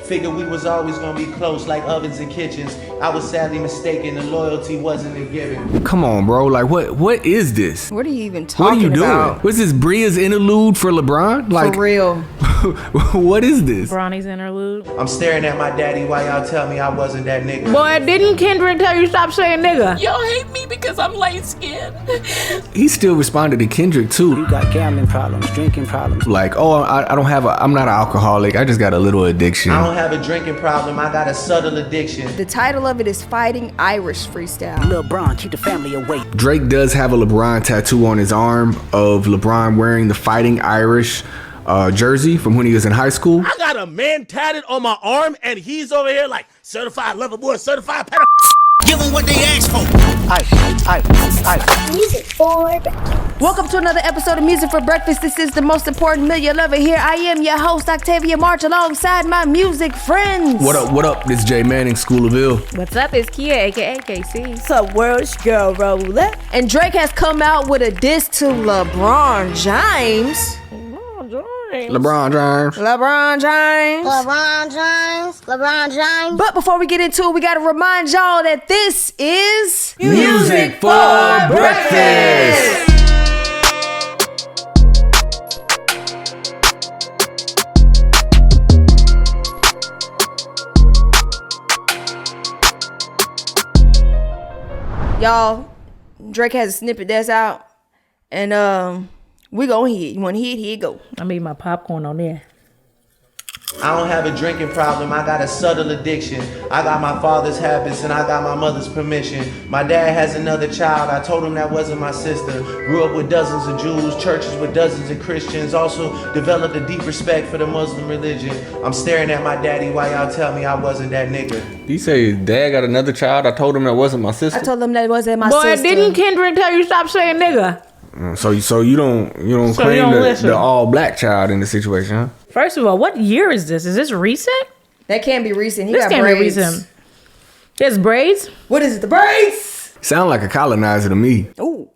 Figured we was always gonna be close like ovens and kitchens. I was sadly mistaken, the loyalty wasn't a given. Come on, bro. Like, what is this? What are you even talking about? What are you doing? What's this, Bria's interlude for LeBron? Like, for real. What is this? Bronny's interlude. I'm staring at my daddy while y'all tell me I wasn't that nigga. Boy, didn't Kendrick tell you stop saying nigga? Y'all hate me because I'm light-skinned. He still responded to Kendrick, too. You got gambling problems, drinking problems. Like, I'm not an alcoholic. I just got a little addiction. I don't have a drinking problem. I got a subtle addiction. The title of it is Fighting Irish Freestyle. LeBron, keep the family away. Drake does have a LeBron tattoo on his arm of LeBron wearing the Fighting Irish jersey from when he was in high school. I got a man tatted on my arm and he's over here like certified lover boy, certified pedophile. Give them what they asked for. Music for Welcome to another episode of Music for Breakfast. This is the most important meal you'll ever hear. I am your host, Octavia March, alongside my music friends. What up? This Jay Manning, School of Ill. What's up? It's Kia, aka KC. What's up, world? It's girl Roulette. And Drake has come out with a diss to LeBron James. LeBron James. But before we get into it, we gotta remind y'all that this is Music for Breakfast. Y'all, Drake has a snippet that's out, and we gon' hit. You wanna hit? Here you go. I made my popcorn on there. I don't have a drinking problem. I got a subtle addiction. I got my father's habits and I got my mother's permission. My dad has another child. I told him that wasn't my sister. Grew up with dozens of Jews, churches with dozens of Christians. Also developed a deep respect for the Muslim religion. I'm staring at my daddy while y'all tell me I wasn't that nigga. You say his dad got another child? I told him that wasn't my sister. I told him that wasn't my Boy, sister. didn't Kendrick tell you stop saying nigga? So you don't claim the all black child in the situation, huh? First of all, what year is this? Is this recent? That can't be recent. This can't be recent. There's braids? What is it? The braids? Sound like a colonizer to me. Ooh.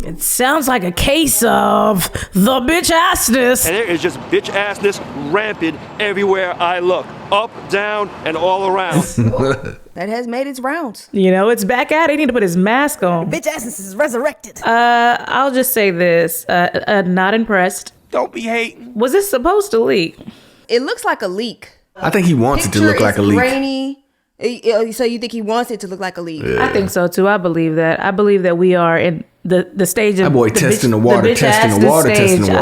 It sounds like a case of the bitch assness. And there is just bitch assness rampant everywhere I look. Up, down, and all around. That has made its rounds. You know, it's back at it. He need to put his mask on. Bitch assness is resurrected. I'll just say this. Not impressed. Don't be hating. Was this supposed to leak? It looks like a leak. I think he wants it to look like a leak. Grainy. So you think he wants it to look like a leak? Yeah. I think so too. I believe that. I believe that we are in the stage of that boy testing the water. I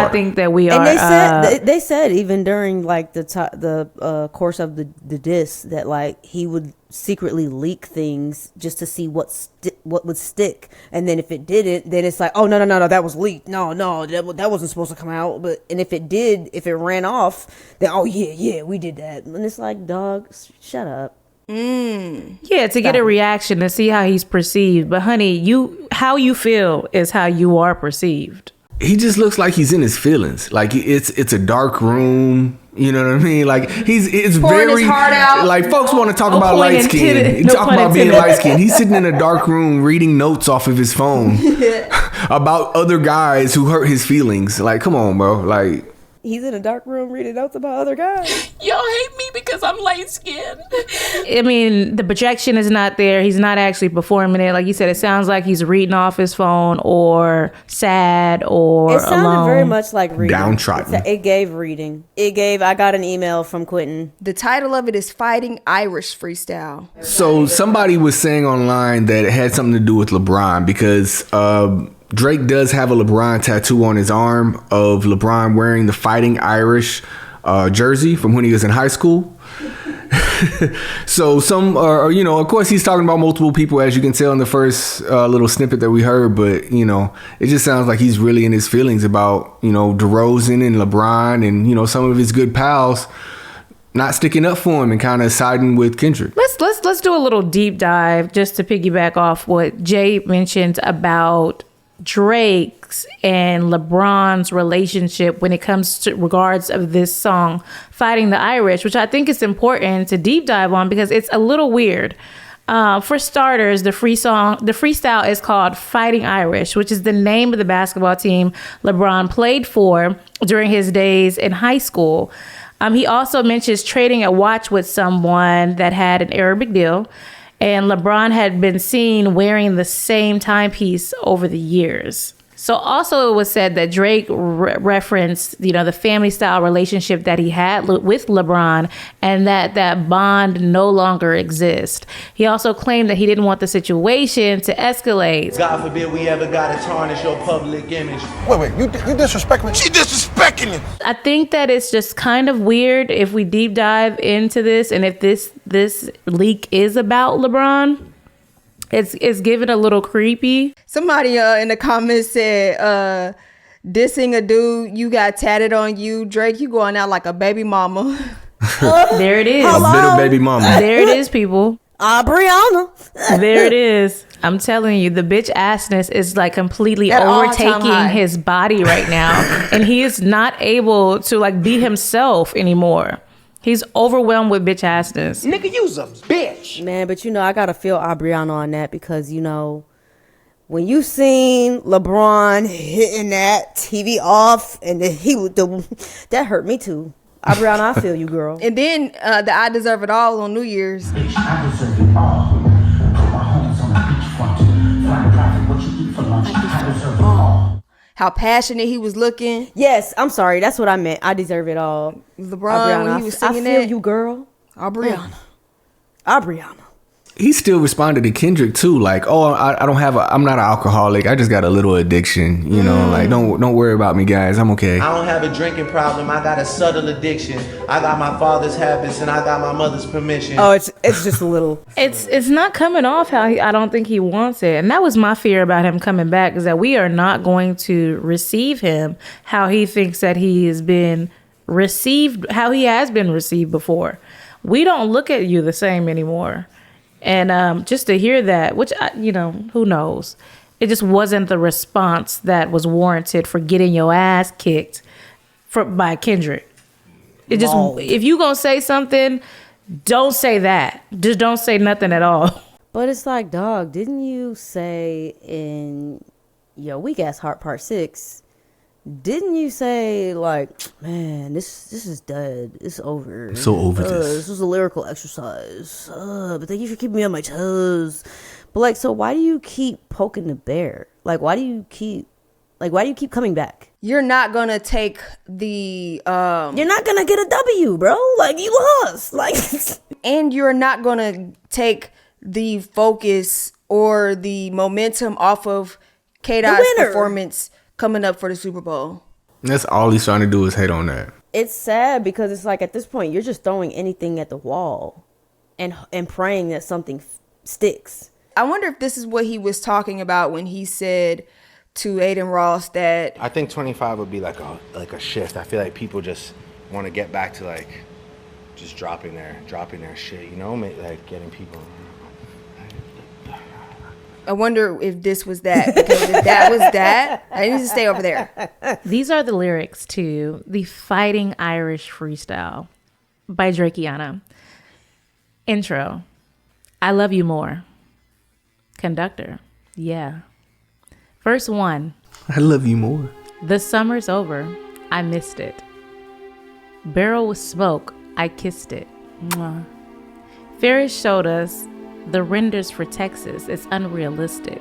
think that we are. And they said even during like the course of the diss that like he would secretly leak things just to see what would stick, and then if it didn't, then it's like, oh no, that was leaked. No, that wasn't supposed to come out. But and if it ran off, then oh yeah, we did that. And it's like, dog, shut up. Yeah, to get a reaction to see how he's perceived. But honey, how you feel is how you are perceived. He just looks like he's in his feelings. Like it's a dark room. You know what I mean? Like it's pouring very his heart out. Like folks want to talk about light skin. Talk about being light skin. He's sitting in a dark room reading notes off of his phone about other guys who hurt his feelings. Like, come on, bro. Like. He's in a dark room reading notes about other guys. Y'all hate me because I'm light-skinned. I mean, the projection is not there. He's not actually performing it. Like you said, it sounds like he's reading off his phone or sad or It sounded alone. very much like reading. Downtrodden. It gave reading. I got an email from Quentin. The title of it is Fighting Irish Freestyle. So somebody was saying online that it had something to do with LeBron because Drake does have a LeBron tattoo on his arm of LeBron wearing the Fighting Irish jersey from when he was in high school. So of course he's talking about multiple people, as you can tell in the first little snippet that we heard. But, it just sounds like he's really in his feelings about, DeRozan and LeBron and, some of his good pals not sticking up for him and kind of siding with Kendrick. Let's do a little deep dive just to piggyback off what Jay mentioned about Drake's and LeBron's relationship when it comes to regards of this song, Fighting the Irish, which I think is important to deep dive on because it's a little weird. For starters, the freestyle is called Fighting Irish, which is the name of the basketball team LeBron played for during his days in high school. He also mentions trading a watch with someone that had an Arabic deal, and LeBron had been seen wearing the same timepiece over the years. So also it was said that Drake referenced, the family style relationship that he had with LeBron, and that bond no longer exists. He also claimed that he didn't want the situation to escalate. God forbid we ever gotta tarnish your public image. Wait, you disrespecting me? She disrespecting me. I think that it's just kind of weird if we deep dive into this, and if this leak is about LeBron. It's given a little creepy. Somebody in the comments said, dissing a dude you got tatted on you, Drake, you going out like a baby mama. There it is. A little baby mama. There it is, people. Brianna. There it is. I'm telling you, the bitch assness is like completely At all-time high. overtaking his body right now. And he is not able to like be himself anymore. He's overwhelmed with bitch assness. Nigga, you's a bitch. Man, but I gotta feel Brianna on that because when you seen LeBron hitting that TV off and then that hurt me too. Brianna, I feel you, girl. And then the I Deserve It All on New Year's. Bitch, I deserve it all. Put my homies on the beachfront. Flying private, what you eat for lunch? I deserve it all. How passionate he was looking. Yes, I'm sorry. That's what I meant. I deserve it all. LeBron, when he was singing I feel that. you, girl. Brianna. Brianna. He still responded to Kendrick too, like, "Oh, I'm not an alcoholic. I just got a little addiction. Like don't worry about me, guys. I'm okay. I don't have a drinking problem. I got a subtle addiction. I got my father's habits and I got my mother's permission. Oh, it's just a little. It's not coming off how I don't think he wants it. And that was my fear about him coming back, is that we are not going to receive him how he thinks that he has been received, how he has been received before. We don't look at you the same anymore. And just to hear that, which, who knows? It just wasn't the response that was warranted for getting your ass kicked by Kendrick. If you gonna say something, don't say that. Just don't say nothing at all. But it's like, dog, didn't you say in your Weak Ass Heart Part 6, didn't you say, like, man, this is dead. It's over. So over this. This was a lyrical exercise. But thank you for keeping me on my toes. But, like, so why do you keep poking the bear? Like, why do you keep coming back? You're not gonna take the you're not gonna get a W, bro. Like, you lost. Like, and you're not gonna take the focus or the momentum off of K-Dot's performance coming up for the Super Bowl. That's all he's trying to do is hate on that. It's sad because it's like, at this point, you're just throwing anything at the wall and praying that something sticks. I wonder if this is what he was talking about when he said to Aiden Ross that I think 25 would be like a shift. I feel like people just want to get back to like just dropping their shit, like getting people. I wonder if this was that, because if that was that, I need to stay over there. These are the lyrics to the Fighting Irish Freestyle by Drakeana. Intro. I love you more. Conductor. Yeah. Verse 1. I love you more. The summer's over. I missed it. Barrel with smoke. I kissed it. Mwah. Ferris showed us the renders for Texas. It's unrealistic.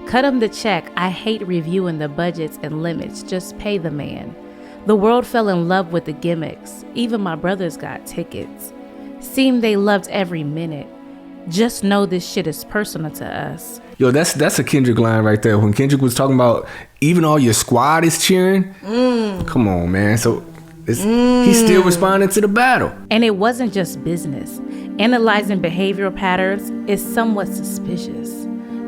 Cut him the check. I hate reviewing the budgets and limits. Just pay the man. The world fell in love with the gimmicks. Even my brothers got tickets. Seemed they loved every minute. Just know this shit is personal to us. Yo, that's a Kendrick line right there. When Kendrick was talking about even all your squad is cheering. Come on, man. So he's still responding to the battle. And it wasn't just business. Analyzing behavioral patterns is somewhat suspicious.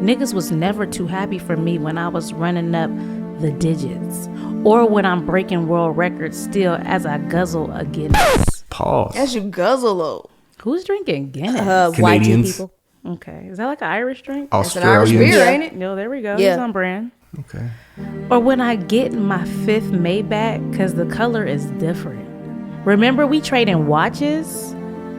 Niggas was never too happy for me when I was running up the digits, or when I'm breaking world records still as I guzzle a Guinness. Pause. As you guzzle though. Who's drinking Guinness? Canadians. White people. Okay, is that like an Irish drink? It's an Irish beer, ain't it? No, there we go. Yeah. It's on brand. Okay. Or when I get my 5th Maybach because the color is different. Remember we trading watches?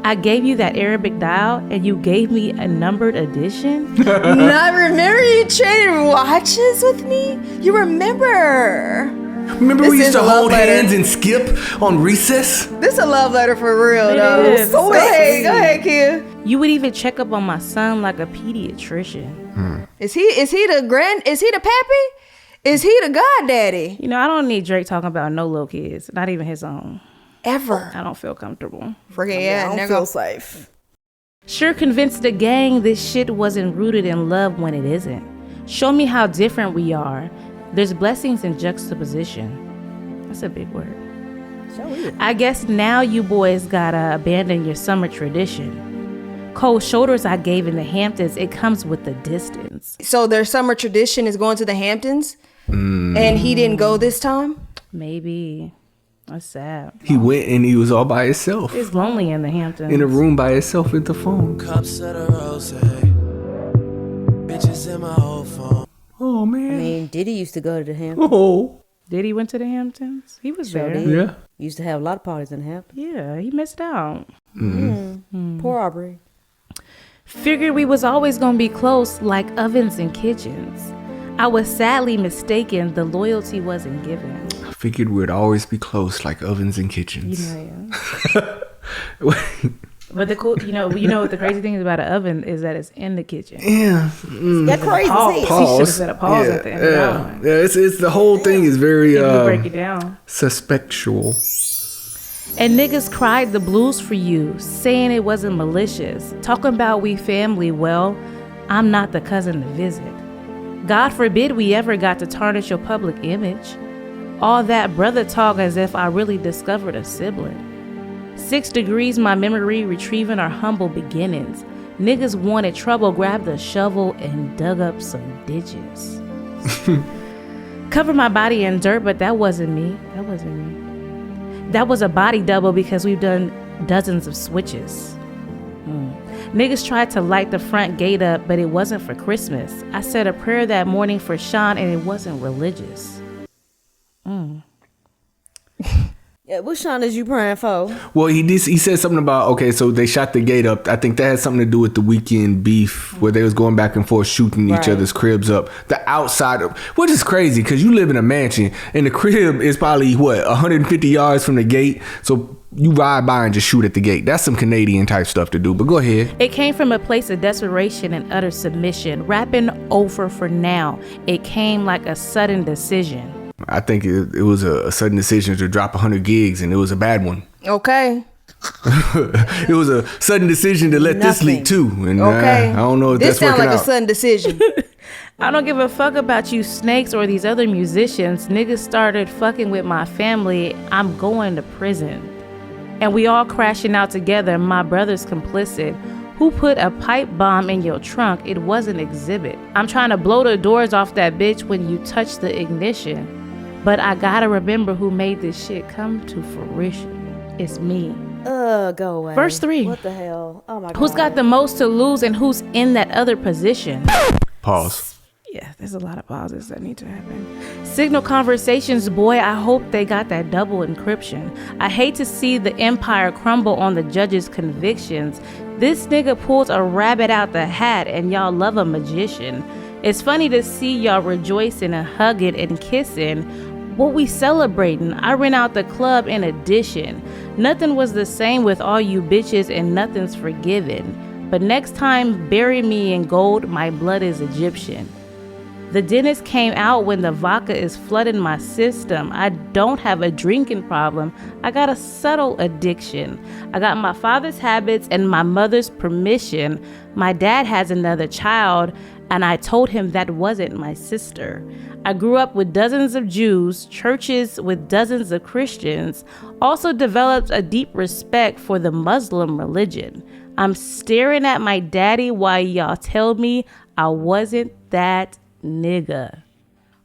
I gave you that Arabic dial and you gave me a numbered edition? I remember you traded watches with me? You remember? Remember we used to hold hands and skip on recess? This a love letter for real, though. Is. Go ahead, Kia. You would even check up on my son like a pediatrician. Is he the pappy? Is he the goddaddy? You know, I don't need Drake talking about no little kids, not even his own. Ever. I don't feel comfortable. I don't feel safe. Sure convinced the gang this shit wasn't rooted in love when it isn't. Show me how different we are. There's blessings in juxtaposition. That's a big word. I guess now you boys gotta abandon your summer tradition. Cold shoulders I gave in the Hamptons, it comes with the distance. So their summer tradition is going to the Hamptons? And he didn't go this time? Maybe. That's sad. He went and he was all by himself. It's lonely in the Hamptons. In a room by himself with the phone. Cups of the rose, bitches in my old phone. Oh, man. I mean, Diddy used to go to the Hamptons. Oh. Diddy went to the Hamptons? He was there. Did. Yeah. Used to have a lot of parties in the Hamptons. Yeah, he missed out. Poor Aubrey. Figured we was always gonna be close like ovens and kitchens. I was sadly mistaken, the loyalty wasn't given. I figured we'd always be close like ovens and kitchens. But the cool, you know what the crazy thing about an oven is that it's in the kitchen. Yeah. That crazy. Pause. He should have said a pause at the end of that one. Yeah, it's the whole thing is very If you break it down. suspectual. And niggas cried the blues for you, saying it wasn't malicious. Talking about we family, well, I'm not the cousin to visit. God forbid we ever got to tarnish your public image. All that brother talk as if I really discovered a sibling. 6 degrees my memory retrieving our humble beginnings. Niggas wanted trouble, grabbed the shovel and dug up some ditches. Cover my body in dirt, but that wasn't me. That was a body double because we've done dozens of switches. Niggas tried to light the front gate up, but it wasn't for Christmas. I said a prayer that morning for Sean, and it wasn't religious. Yeah, what Sean is you praying for? Well, he said something about, okay, so they shot the gate up. I think that had something to do with the weekend beef where they was going back and forth shooting each other's cribs up. The outside of, which is crazy because you live in a mansion and the crib is probably, 150 yards from the gate. So you ride by and just shoot at the gate. That's some Canadian type stuff to do, but go ahead. It came from a place of desperation and utter submission. Rapping over for now. It came like a sudden decision. I think it was a sudden decision to drop 100 gigs, and it was a bad one. Okay. It was a sudden decision to let this leak too, and okay. I don't know if this that's working out. This sounds like a sudden decision. I don't give a fuck about you snakes or these other musicians. Niggas started fucking with my family. I'm going to prison. And we all crashing out together. My brother's complicit. Who put a pipe bomb in your trunk? It wasn't exhibit. I'm trying to blow the doors off that bitch when you touch the ignition. But I gotta remember who made this shit come to fruition. It's me. Go away. Verse 3. What the hell? Oh my God. Who's got the most to lose and who's in that other position? Pause. Yeah, there's a lot of pauses that need to happen. Signal conversations, boy, I hope they got that double encryption. I hate to see the empire crumble on the judge's convictions. This nigga pulls a rabbit out the hat and y'all love a magician. It's funny to see y'all rejoicing and hugging and kissing. What we celebrating? I rent out the club in addition. Nothing was the same with all you bitches and nothing's forgiven. But next time, bury me in gold, my blood is Egyptian. The dentist came out when the vodka is flooding my system. I don't have a drinking problem. I got a subtle addiction. I got my father's habits and my mother's permission. My dad has another child, and I told him that wasn't my sister. I grew up with dozens of Jews, churches with dozens of Christians, also developed a deep respect for the Muslim religion. I'm staring at my daddy while y'all tell me I wasn't that nigga.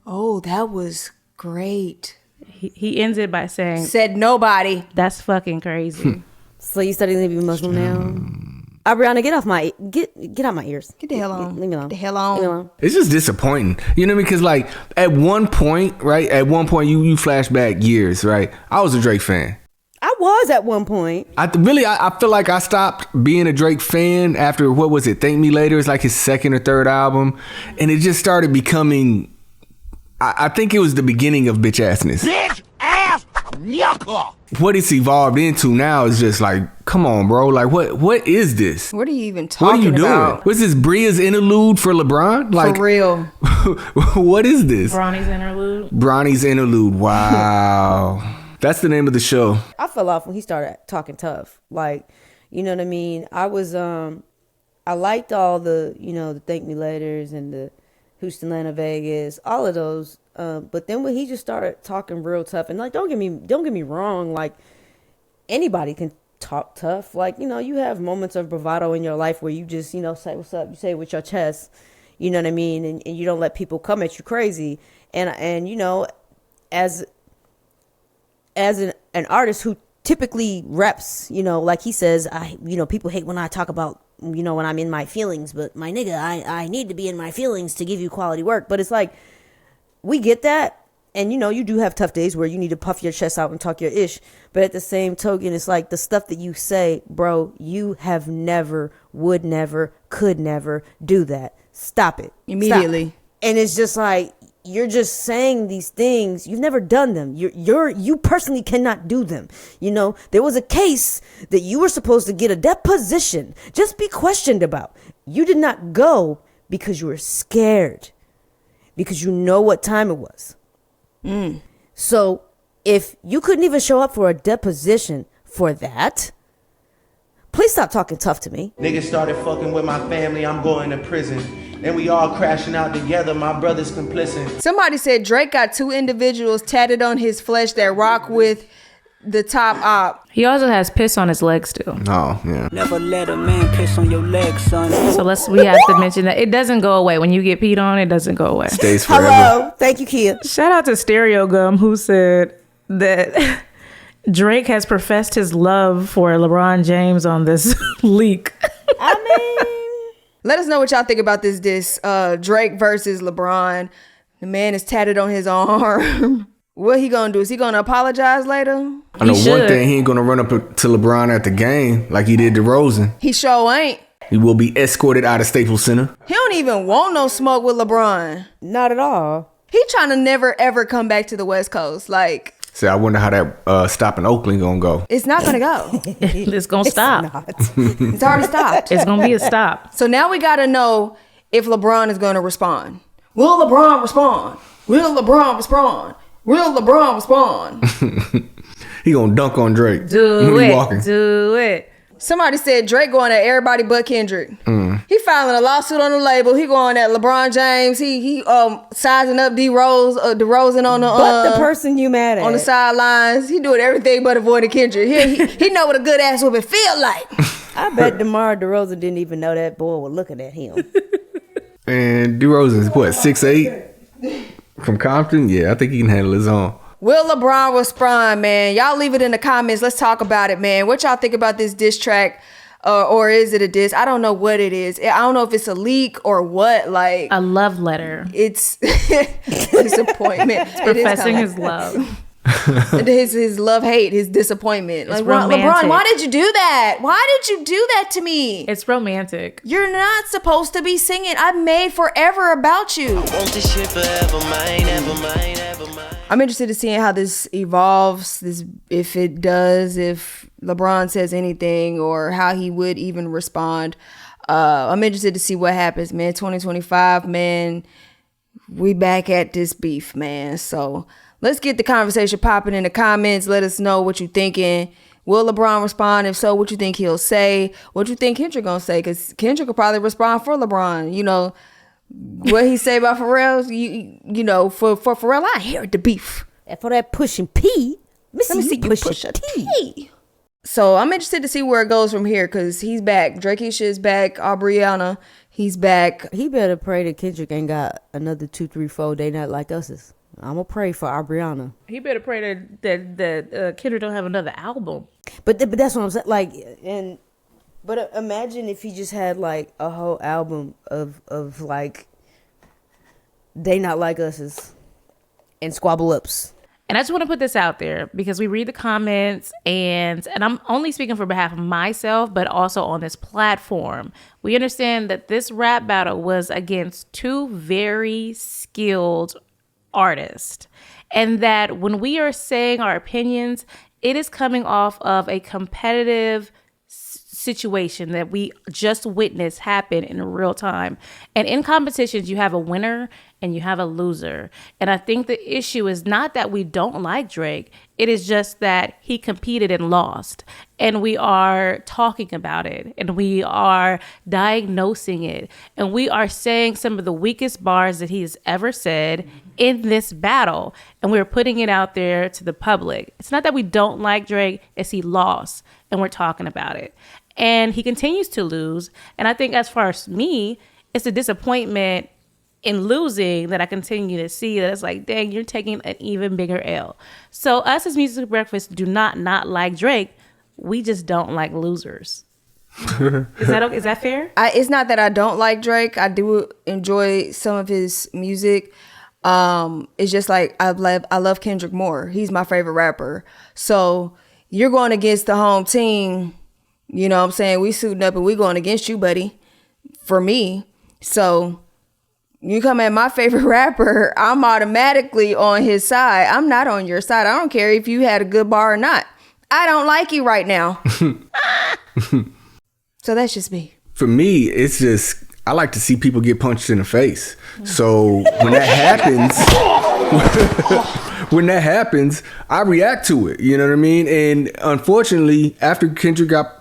Oh, that was great. He ends it by saying, said nobody. That's fucking crazy. So you studying to be Muslim now? Brianna, get out my ears. Get the hell on. Leave me alone. Get the hell on. Leave me alone. It's just disappointing. You know what I mean? Because like at one point, you flash back years, right? I was a Drake fan. I was at one point. I feel like I stopped being a Drake fan after, what was it, Thank Me Later? It's like his second or third album. And it just started becoming I think it was the beginning of bitch assness. Bitch ass yucca. What it's evolved into now is just like, come on, bro. Like, what is this? What are you even What talking are you doing? about? What's this Bria's interlude for LeBron? Like, For real. what is this? Bronny's interlude. Bronny's interlude. Wow. That's the name of the show. I fell off when he started talking tough. Like, you know what I mean? I was I liked all the, the thank me laters and the Houston, Atlanta, Vegas, all of those. But then when he just started talking real tough, and like, don't get me wrong, like anybody can talk tough. Like, you have moments of bravado in your life where you just, say what's up, you say it with your chest, you know what I mean? And you don't let people come at you crazy. And as an artist who typically reps, like he says, people hate when I talk about, when I'm in my feelings, but my nigga, I need to be in my feelings to give you quality work. But it's like, we get that. And, you do have tough days where you need to puff your chest out and talk your ish. But at the same token, it's like the stuff that you say, bro, you have never, would never, could never do that. Stop it. Immediately. Stop. And it's just like, you're just saying these things. You've never done them. You personally cannot do them. There was a case that you were supposed to get a deposition, just be questioned about. You did not go because you were scared, because you know what time it was. So if you couldn't even show up for a deposition for that, please stop talking tough to me. Niggas started fucking with my family, I'm going to prison. And we all crashing out together, my brother's complicit. Somebody said Drake got 2 individuals tatted on his flesh that rock with the top op. He also has piss on his legs too. Oh, yeah. Never let a man piss on your legs, son. So we have to mention that it doesn't go away. When you get peed on, it doesn't go away. Stays forever. Hello. Thank you, Kia. Shout out to Stereo Gum, who said that Drake has professed his love for LeBron James on this leak. Let us know what y'all think about this Drake versus LeBron. The man is tatted on his arm. What he gonna do? Is he gonna apologize later? I know one thing, he ain't gonna run up to LeBron at the game like he did to Rosen. He sure ain't. He will be escorted out of Staples Center. He don't even want no smoke with LeBron. Not at all. He trying to never ever come back to the West Coast. Like, So I wonder how that stop in Oakland gonna go. it's not gonna go. It's gonna stop. It's already stopped. It's gonna be a stop. So now we gotta know if LeBron is gonna respond. Will LeBron respond? Will LeBron respond? Will LeBron respond? He gonna dunk on Drake. Do when he it. walking. Do it. Somebody said Drake going at everybody but Kendrick. He filing a lawsuit on the label. He going at LeBron James. He sizing up DeRozan on the But the person you mad at on the sidelines. He doing everything but avoiding Kendrick. He know what a good ass whooping feel like. I bet DeMar DeRozan didn't even know that boy was looking at him. And DeRozan's what, 6'8"? From Compton? Yeah, I think he can handle his own. Will LeBron respond, man? Y'all leave it in the comments. Let's talk about it, man. What y'all think about this diss track? Or is it a diss? I don't know what it is. I don't know if it's a leak or what. Like a love letter. It's disappointment. It's professing his love. his love hate, his disappointment. It's like romantic. LeBron, why did you do that? Why did you do that to me? It's romantic. You're not supposed to be singing I Made Forever About You. I want this shit forever, mine, ever mine, ever mine. I'm interested in seeing how this evolves, if it does, if LeBron says anything or how he would even respond. I'm interested to see what happens, man. 2025, man, we back at this beef, man. So let's get the conversation popping in the comments. Let us know what you're thinking. Will LeBron respond? If so, what you think he'll say? What you think Kendrick gonna say? Because Kendrick will probably respond for LeBron. You know, what he say about Pharrell? You know, for Pharrell, I inherit the beef. And for that pushing P, let me see you push a T. So I'm interested to see where it goes from here because he's back. Drake is back. Aubriana, he's back. He better pray that Kendrick ain't got another 2, 3, 4 They Not Like Us. I'm gonna pray for Aubriana. He better pray that Kendrick don't have another album. But that's what I'm saying. Like, but imagine if he just had like a whole album of like They Not Like Us and Squabble Ups. And I just want to put this out there because we read the comments and I'm only speaking for behalf of myself, but also on this platform. We understand that this rap battle was against 2 very skilled artist. And that when we are saying our opinions, it is coming off of a competitive situation that we just witnessed happen in real time. And in competitions, you have a winner and you have a loser. And I think the issue is not that we don't like Drake. It is just that he competed and lost. And we are talking about it and we are diagnosing it. And we are saying some of the weakest bars that he has ever said in this battle. And we're putting it out there to the public. It's not that we don't like Drake, it's he lost and we're talking about it. And he continues to lose. And I think as far as me, it's a disappointment in losing that I continue to see that it's like, dang, you're taking an even bigger L. So us as Music for Breakfast do not like Drake. We just don't like losers. Is that fair? It's not that I don't like Drake. I do enjoy some of his music. It's just like I love Kendrick more. He's my favorite rapper. So you're going against the home team. You know what I'm saying? We suiting up and we going against you, buddy. For me. So you come at my favorite rapper, I'm automatically on his side. I'm not on your side. I don't care if you had a good bar or not. I don't like you right now. So that's just me. For me, it's just, I like to see people get punched in the face. So when that happens, I react to it. You know what I mean? And unfortunately, after Kendrick got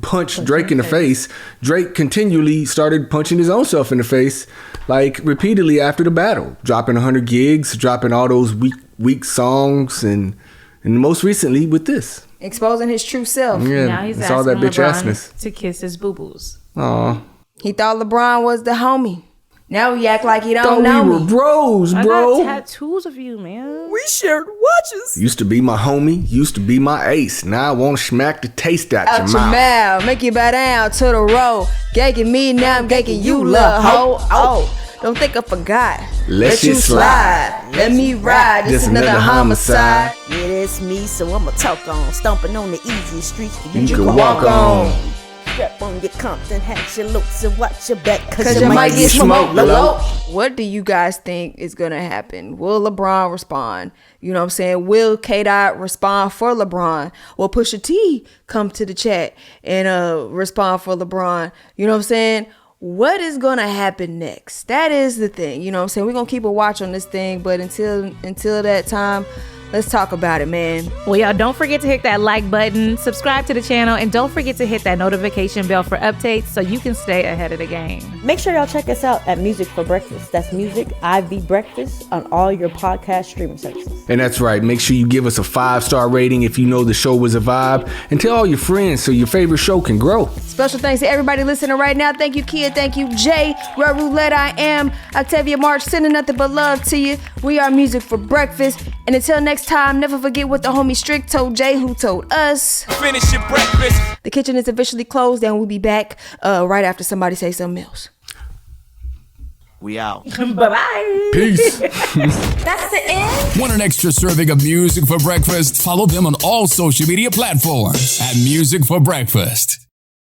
punched Drake in the face, Drake continually started punching his own self in the face, like repeatedly after the battle, dropping 100 gigs, dropping all those weak songs, and most recently with this. Exposing his true self. Yeah, now he's it's asking all that bitch LeBron assness to kiss his boo-boos. Aw. He thought LeBron was the homie. Now he act like he don't know we were me. bros, I bro. got tattoos of you, man. We shared watches. Used to be my homie, used to be my ace. Now I want to smack the taste out your mouth. Make you bow down to the road. Ganking me, now I'm ganking you, lil' ho. Oh, don't think I forgot. Let you slide. Let me ride. This another homicide. Yeah, that's me, so I'ma talk on. Stomping on the easiest streets You can walk on. Strap on your Compton, hatch your looks and watch your back, Cause you might get smoked. What do you guys think is gonna happen? Will LeBron respond? You know what I'm saying? Will K-Dot respond for LeBron? Will Pusha T come to the chat and respond for LeBron? You know what I'm saying? What is gonna happen next? That is the thing. You know what I'm saying? We're gonna keep a watch on this thing, but until that time, let's talk about it, man. Well, y'all, don't forget to hit that like button, subscribe to the channel, and don't forget to hit that notification bell for updates so you can stay ahead of the game. Make sure y'all check us out at Music for Breakfast. That's Music IV Breakfast on all your podcast streaming services. And that's right. Make sure you give us a 5-star rating if you know the show was a vibe, and tell all your friends so your favorite show can grow. Special thanks to everybody listening right now. Thank you, Kia. Thank you, Jay. Red Roulette, I am Octavia March, sending nothing but love to you. We are Music for Breakfast. And until next time, never forget what the homie Strick told Jay, who told us. Finish your breakfast. The kitchen is officially closed, and we'll be back right after somebody say something else. We out. Bye-bye. Peace. That's the end. Want an extra serving of Music for Breakfast? Follow them on all social media platforms at Music for Breakfast.